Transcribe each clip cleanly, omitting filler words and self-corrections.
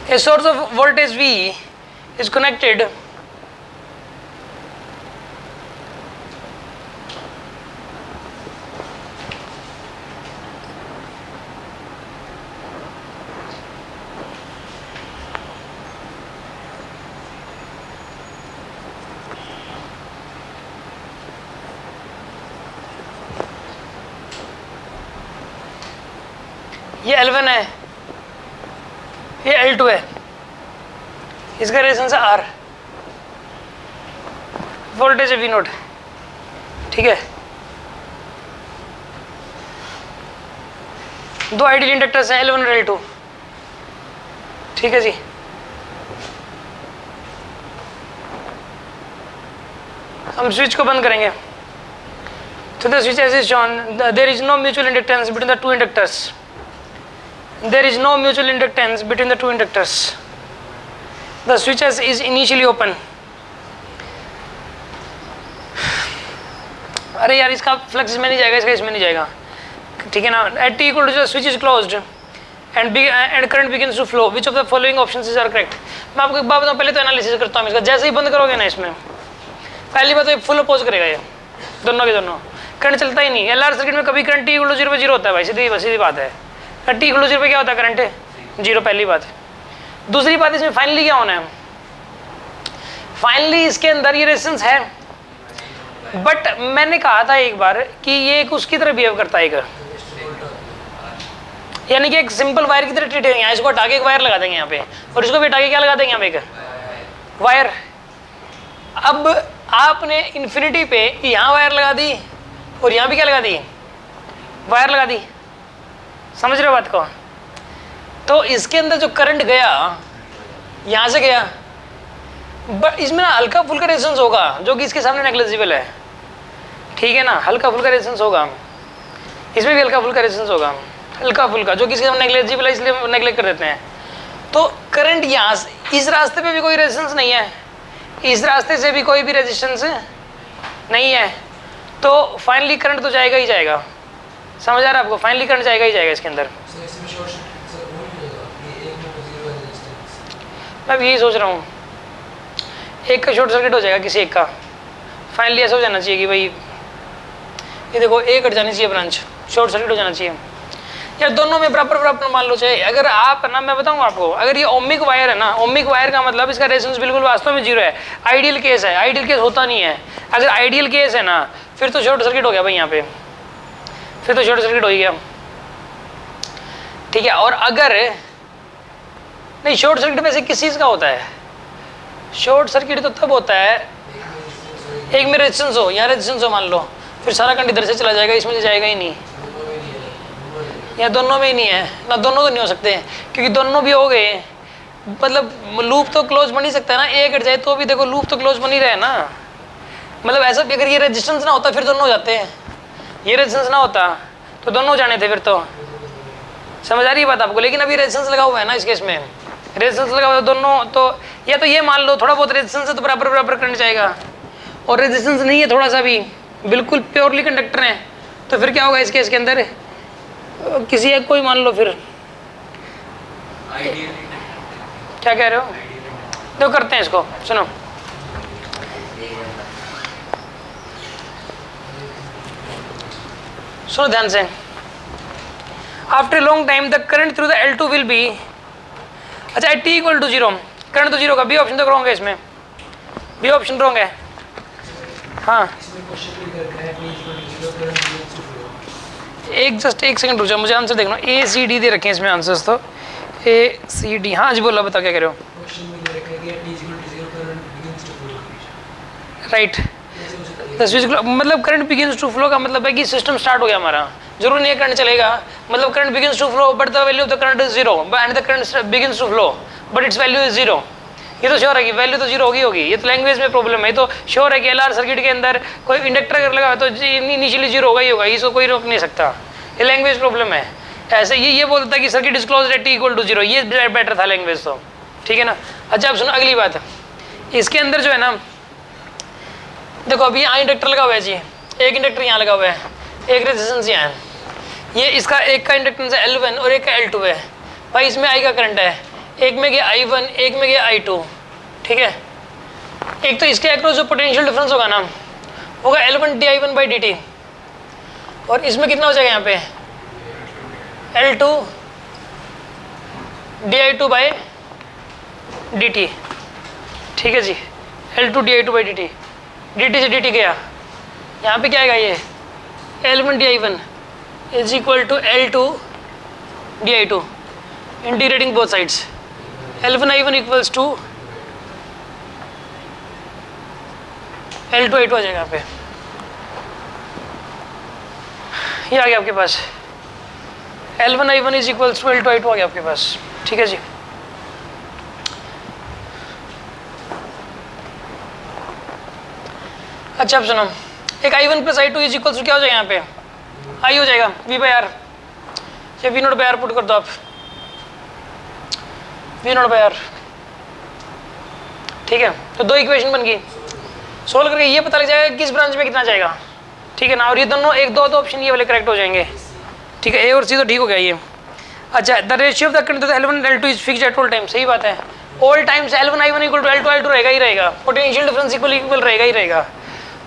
A source of voltage V is connected ये L1 है, ये L2 है, इसका रेजिस्टेंस है R, वोल्टेज है V नोट, ठीक है। दो आइडियल इंडक्टर्स हैं L1 और L2, ठीक है जी। हम स्विच को बंद करेंगे तो the switch as is shown, there is no mutual inductance between the two inductors, there is no mutual inductance between the two inductors. The switch is initially open. अरे यार इसका फ्लक्स इसमें नहीं जाएगा, इसका इसमें नहीं जाएगा, ठीक है ना। At t equal to the switch is closed and current begins to flow. Which of the following options are correct? मैं आपको एक बात बताऊँ, पहले तो एनालिसिस करता हूँ इसका। जैसे ही बंद करोगे ना इसमें, पहली बात तो फुल अपोज करेगा ये दोनों के दोनों, करंट चलता ही नहीं। LR सर्किट में कभी करंट t equal to 0 पे 0 होता है भाई, सीधी बात है। टी इक्वल टू 0 पे क्या होता है, करंट है 0, पहली बात। दूसरी बात, इसमें फाइनली क्या होना है, फाइनली इसके अंदर ये रेजिस्टेंस है, बट मैंने कहा था एक बार कि ये एक उसकी तरह बिहेव करता है, एक यानी कि एक सिंपल वायर की तरह ट्रीट है। यहाँ इसको हटा के एक वायर लगा देंगे यहाँ पे, और इसको भी हटा के क्या लगा देंगे यहाँ पे, एक वायर। अब आपने इन्फिनिटी पे यहाँ वायर लगा दी और यहाँ भी क्या लगा दी, वायर लगा दी, समझ रहे हो बात को। तो इसके अंदर जो करंट गया यहाँ से गया, बट इसमें ना हल्का फुल्का रेजिस्टेंस होगा जो कि इसके सामने नेग्लिजिबल है, ठीक है ना। हल्का फुल्का रेजिस्टेंस होगा, इसमें भी हल्का फुल्का रेजिस्टेंस होगा, हल्का फुल्का, जो कि इसके सामने नेग्लिजिबल है, इसलिए नेग्लेक्ट कर देते हैं। तो करंट यहाँ से, इस रास्ते पे भी कोई रेजिस्टेंस नहीं है, इस रास्ते से भी कोई भी रेजिस्टेंस नहीं है, तो फाइनली करंट तो जाएगा ही जाएगा। समझ आ रहा है आपको, फाइनली करंट जाएगा ही जाएगा इसके अंदर। मैं यही सोच रहा हूँ, एक का शॉर्ट सर्किट हो जाएगा किसी एक का, फाइनली ऐसा हो जाना चाहिए कि भाई ये देखो एक कट जानी चाहिए ब्रांच, शॉर्ट सर्किट हो जाना चाहिए यार। दोनों में बराबर मान लो चाहिए। अगर आप ना, मैं बताऊँ आपको, अगर ये ओमिक वायर है ना, ओमिक वायर का मतलब इसका रेजिस्टेंस बिल्कुल वास्तव में 0 है। आइडियल केस है, आइडियल केस होता नहीं है। अगर आइडियल केस है ना, फिर तो शॉर्ट सर्किट हो गया भाई यहाँ पे, फिर तो शॉर्ट सर्किट हो ही गया, ठीक है। और अगर नहीं, शॉर्ट सर्किट वैसे किस चीज़ का होता है, शॉर्ट सर्किट तो तब होता है एक में रेजिस्टेंस हो, यहाँ रेजिस्टेंस हो मान लो, फिर सारा करंट इधर से चला जाएगा, इसमें से जाएगा ही नहीं। या दोनों में ही नहीं है ना, दोनों तो नहीं हो सकते हैं, क्योंकि दोनों भी हो गए, मतलब लूप तो क्लोज बन ही सकता है ना। एक हट जाए तो भी देखो लूप तो क्लोज बन ही रहा है ना। मतलब ऐसा भी, अगर ये रेजिस्टेंस ना होता फिर दोनों हो जाते हैं, ये रेजिस्टेंस ना होता तो दोनों हो जाने थे फिर तो। समझ आ रही है बात आपको। लेकिन अभी रेजिस्टेंस लगा हुआ है ना, इस केस में रेजिस्टेंस लगा हुआ है दोनों, तो या तो ये मान लो थोड़ा बहुत रेजिस्टेंस है तो बराबर करंट जाएगा, और रेजिस्टेंस नहीं है थोड़ा सा भी, बिल्कुल प्योरली कंडक्टर है, तो फिर क्या होगा इस केस के अंदर, किसी एक को ही मान लो। फिर क्या कह रहे हो, तो करते हैं इसको, सुनो। सुनो ध्यान से। After long time the current through the L2 will be, अच्छा t इक्वल टू 0, करंट तो 0 का, बी ऑप्शन तो रॉन्ग है इसमें, बी ऑप्शन रॉन्ग है। हाँ एक सेकंड रुक जाओ, मुझे आंसर देखना। A C D दे रखे हैं इसमें आंसर्स, तो A C D, हाँ जी बोला, बताओ क्या कह रहे हो। राइट, मतलब करंट बिगिंस टू फ्लो का मतलब है कि सिस्टम स्टार्ट हो गया हमारा, जरूर नहीं करंट चलेगा, मतलब current begins to flow but the value of the current is 0 and the current begins to flow but its value is 0। ये तो श्योर है कि वैल्यू तो 0 होगी। ये तो लैंग्वेज में प्रॉब्लम है, ये तो श्योर है कि LR सर्किट के अंदर कोई इंडक्टर अगर लगा तो इनिशियली 0 होगा ही होगा, इसको कोई रोक नहीं सकता। ये लैंग्वेज प्रॉब्लम है। ऐसे ये बोलता है कि circuit is closed at t equal to 0, ये बेटर था लैंग्वेज तो, ठीक है ना। अच्छा अब सुनो अगली बात, इसके अंदर जो है ना, देखो अभी यहाँ इंडक्टर लगा हुआ है जी, एक इंडक्टर यहाँ लगा हुआ है, एक रेजिस्टेंस यहाँ है, ये इसका एक का इंडक्टेंस है L1 और एक का L2 है। भाई इसमें I का करंट है, एक में गया I1, एक में गया I2, ठीक है। एक तो इसके अक्रॉस जो पोटेंशियल डिफरेंस होगा ना होगा L1 di1 बाई dt, और इसमें कितना हो जाएगा यहाँ पे L2 di2 बाई dt, ठीक है जी। L2 di2 by dt, dt से dt गया, यहाँ पे क्या आएगा ये L1 di1 is equal to L2 di2 integrating both sides, L1 i1 equals to L2 i2 आ जाएगा यहाँ पे, ये आ गया आपके पास L1 i1 is equals to L2 i2 आ गया आपके पास, ठीक है जी। अच्छा अब सुनो, एक I1 plus I2 is equals to क्या हो जाएगा यहाँ पे I हो जाएगा V बाई आर, या V naught by R put कर दो आप, V नोट बाई आर, ठीक है। तो दो इक्वेशन बन गई, सोल्व करके ये पता लग जाएगा किस ब्रांच में कितना जाएगा, ठीक है ना। और ये दोनों एक दो ऑप्शन ये वाले करेक्ट हो जाएंगे, ठीक है। ए और सी तो ठीक हो गया ये। अच्छा, the ratio of the conductor L1 L2 is fixed at all time, सही बात है। All times L1 I1 equal to L2 I2 रहेगा ही रहेगा, पोटेंशियल डिफरेंस इक्वल रहेगा ही रहेगा।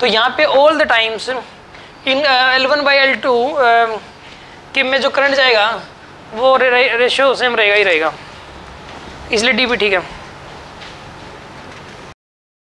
तो यहाँ पे all the times in L1 by L2 के में जो करंट जाएगा वो रेशियो सेम रहेगा ही रहेगा, इसलिए डी भी ठीक है।